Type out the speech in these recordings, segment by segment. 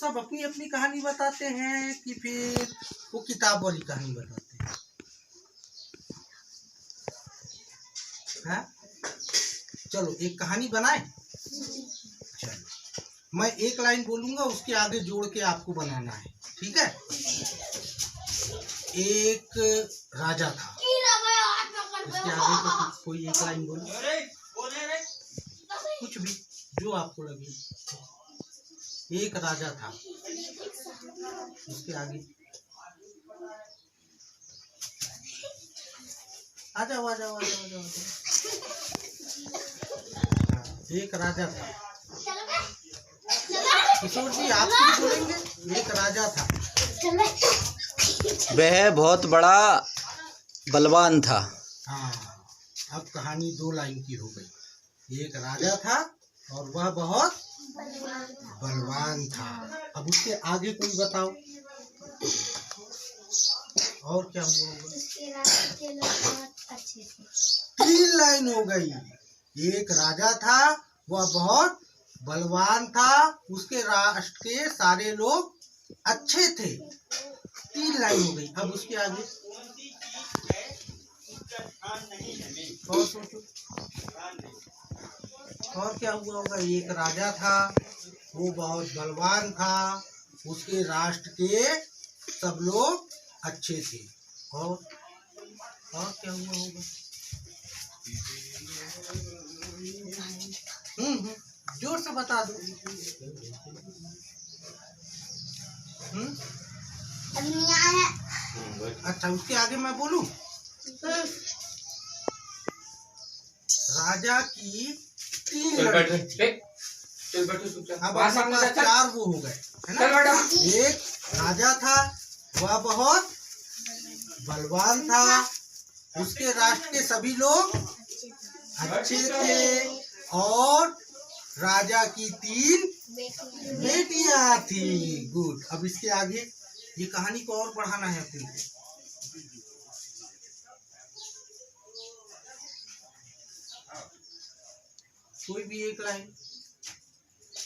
सब अपनी अपनी कहानी बताते हैं कि फिर वो किताब वाली कहानी बताते हैं? हाँ? चलो एक कहानी बनाए। चलो मैं एक लाइन बोलूंगा, उसके आगे जोड़ के आपको बनाना है, ठीक है? एक राजा था, उसके आगे तो कोई एक लाइन बोलो, कुछ भी जो आपको लगे। एक राजा था, उसके आगे आ जाओ आ जाओ आ जाओ आ जाओ। एक राजा था, किशोर जी आप भी बोलेंगे। एक राजा था, वह बहुत बड़ा बलवान था। हाँ, अब कहानी दो लाइन की हो गई। एक राजा था और वह बहुत बलवान था। अब उसके आगे कोई बताओ और क्या हुआ होगा? उसके राष्ट्र के लोग बहुत अच्छे थे। 3 लाइन हो गई। एक राजा था, वह बहुत बलवान था, उसके राष्ट्र के सारे लोग अच्छे थे। 3 लाइन हो गई। अब उसके आगे और सोचो, और क्या हुआ होगा? एक राजा था, वो बहुत बलवान था, उसके राष्ट्र के सब लोग अच्छे थे। और क्या हुआ होगा? जोर से बता दो। अच्छा उसके आगे मैं बोलूं? राजा की 3 लड़की थी। अब हमारे पास 4 वो हो गए, है ना? एक राजा था, वह बहुत बलवान था, उसके राष्ट्र के सभी लोग अच्छे थे, और राजा की 3 बेटियां थी। गुड। अब इसके आगे ये कहानी को और बढ़ाना है अपने को। कोई भी एक लाइन।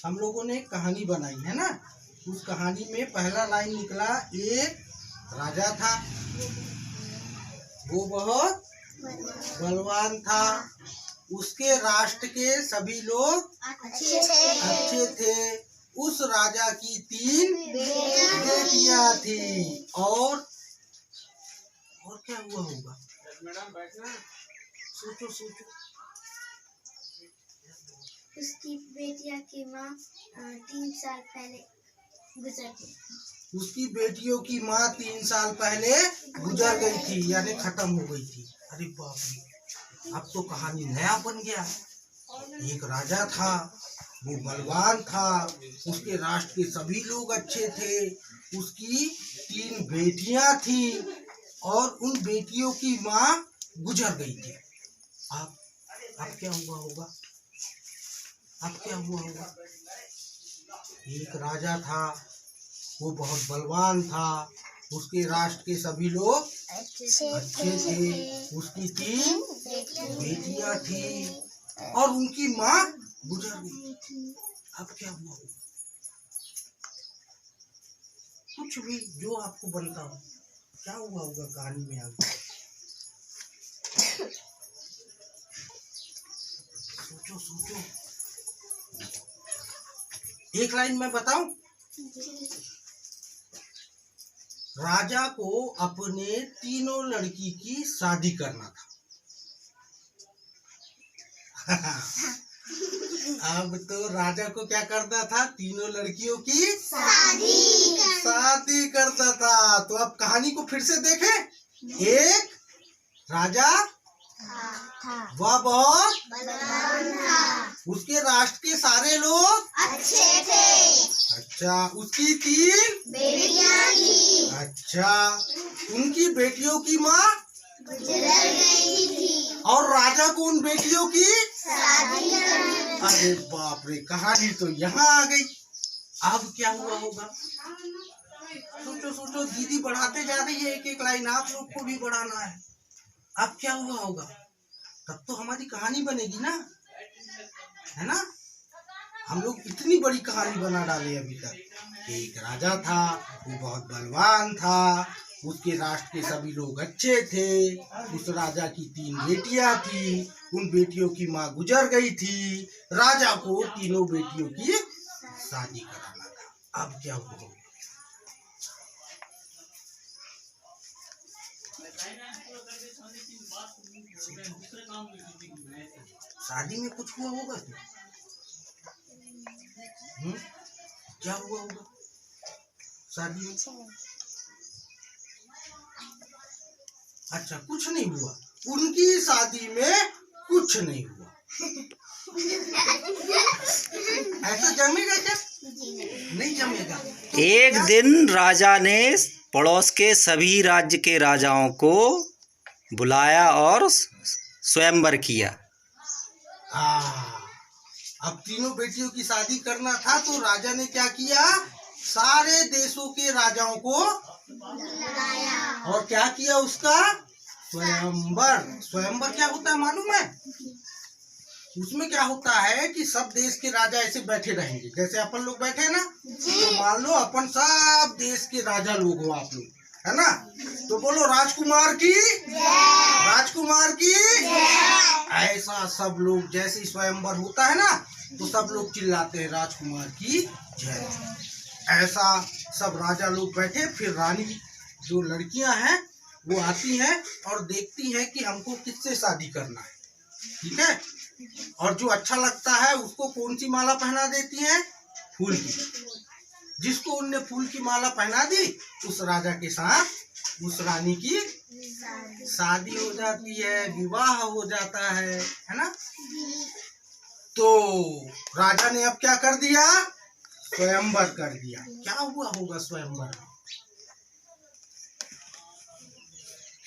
हम लोगों ने एक कहानी बनाई है ना, उस कहानी में पहला लाइन निकला, एक राजा था, वो बहुत बलवान था, उसके राष्ट्र के सभी लोग अच्छे थे, उस राजा की 3 बेटियां थी। और क्या हुआ होगा? सोचो सोचो। उसकी बेटिया की माँ 3 साल पहले गुजर गई। उसकी बेटियों की माँ 3 साल पहले गुजर गई थी, यानी खत्म हो गई थी। अरे बाप रे, अब तो कहानी नया बन गया। एक राजा था, वो बलवान था, उसके राष्ट्र के सभी लोग अच्छे थे, उसकी 3 बेटियां थी, और उन बेटियों की माँ गुजर गई थी। अब क्या हुआ होगा? अब क्या हुआ होगा? एक राजा था, वो बहुत बलवान था, उसके राष्ट्र के सभी लोग अच्छे थे, उसकी 3 बेटियां थी, और उनकी माँ गुजर गई। अब क्या हुआ होगा? कुछ भी जो आपको बनता हो, क्या हुआ होगा कहानी में आगे? सोचो सोचो। एक लाइन में बताऊं? राजा को अपने 3 लड़की की शादी करना था। अब तो राजा को क्या करना था? 3 लड़कियों की शादी करता था। तो अब कहानी को फिर से देखें। एक राजा, वह बहुत बलवान था, उसके राष्ट्र के सारे लोग अच्छे थे। अच्छा, उसकी 3 बेटियां थी। अच्छा, उनकी बेटियों की माँ गुजर गई थी, और राजा को उन बेटियों की शादी करनी। अरे बाप रे, कहानी तो यहाँ आ गई। अब क्या हुआ होगा? सोचो सोचो। दीदी बढ़ाते जा रही है एक एक लाइन, आप लोग को भी बढ़ाना है। अब क्या हुआ होगा? तब तो हमारी कहानी बनेगी ना, है ना? हम लोग इतनी बड़ी कहानी बना डाले अभी तक। एक राजा था, वो बहुत बलवान था, उसके राष्ट्र के सभी लोग अच्छे थे। उस राजा की 3 बेटियां थी, उन बेटियों की माँ गुजर गई थी। राजा को तीनों बेटियों की शादी कराना था। अब क्या हुआ? शादी में कुछ हुआ होगा तो? क्या हुआ होगा शादी में? अच्छा, कुछ नहीं हुआ। उनकी शादी में कुछ नहीं हुआ। ऐसा जमेगा क्या? नहीं जमेगा। एक दिन राजा ने पड़ोस के सभी राज्य के राजाओं को बुलाया और स्वयंवर किया। अब तीनों बेटियों की शादी करना था तो राजा ने क्या किया? सारे देशों के राजाओं को बुलाया और क्या किया? उसका स्वयंवर। स्वयंवर क्या होता है मालूम है? उसमें क्या होता है कि सब देश के राजा ऐसे बैठे रहेंगे, जैसे अपन लोग बैठे ना। तो मान लो अपन सब देश के राजा लोग हो आप लोग, है ना? तो बोलो राजकुमार की जय, राजकुमार की जय। ऐसा सब लोग जैसे स्वयंवर होता है ना, तो सब लोग चिल्लाते हैं राजकुमार की जय। ऐसा सब राजा लोग बैठे, फिर रानी जो लड़कियां हैं वो आती हैं और देखती हैं कि हमको किससे शादी करना है, ठीक है? और जो अच्छा लगता है उसको कौन सी माला पहना देती हैं? फूल की। जिसको उनने फूल की माला पहना दी, उस राजा के साथ उस रानी की शादी हो जाती है, विवाह हो जाता है ना? तो राजा ने अब क्या कर दिया? स्वयंवर कर दिया। क्या हुआ होगा स्वयंवर में?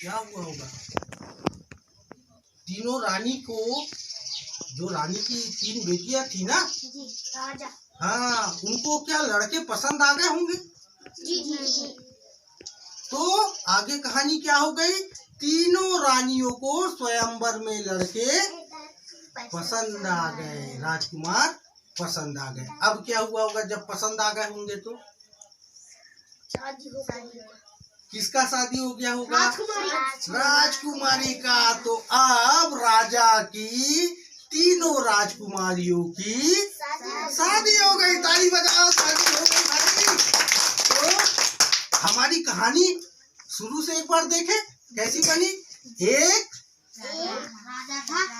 क्या हुआ होगा? तीनों रानी को, जो रानी की 3 बेटियां थी ना, राजा, हाँ, उनको क्या लड़के पसंद आ गए होंगे? जी। तो आगे कहानी क्या हो गई? तीनों रानियों को स्वयंवर में लड़के पसंद आ गए, राजकुमार पसंद आ गए। अब क्या हुआ होगा जब पसंद आ गए होंगे तो? शादी हो गई। किसका शादी हो गया होगा? राजकुमारी। राजकुमारी का। तो अब राजा की तीनों राजकुमारियों की शादी हो गई। ताली बजाओ, शादी हो गई भाई। तो हमारी कहानी शुरू से एक बार देखें कैसी बनी। एक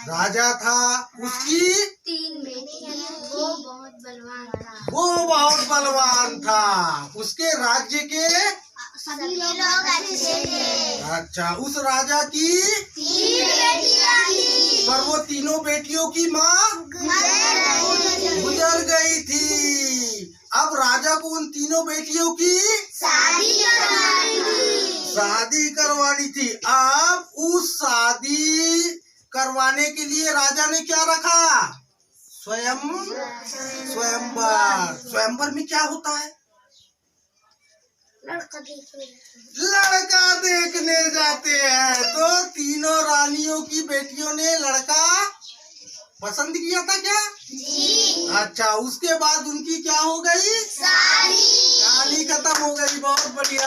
राजा था, उसकी 3 बेटियां, वो बहुत बलवान था। वो बहुत बलवान था, उसके राज्य के सभी लोग अच्छे थे। अच्छा, उस राजा की 3 बेटियां थी, पर वो तीनों बेटियों की माँ गुजर गई थी। अब राजा को उन तीनों बेटियों की शादी करवानी थी। अब उस शादी करवाने के लिए राजा ने क्या रखा? स्वयंवर। स्वयंवर में क्या होता है? लड़का देखने जाते हैं। तो तीनों रानियों की बेटियों ने लड़का पसंद किया था क्या? जी। अच्छा, उसके बाद उनकी क्या हो गई? शादी। कहानी खत्म हो गई। बहुत बढ़िया।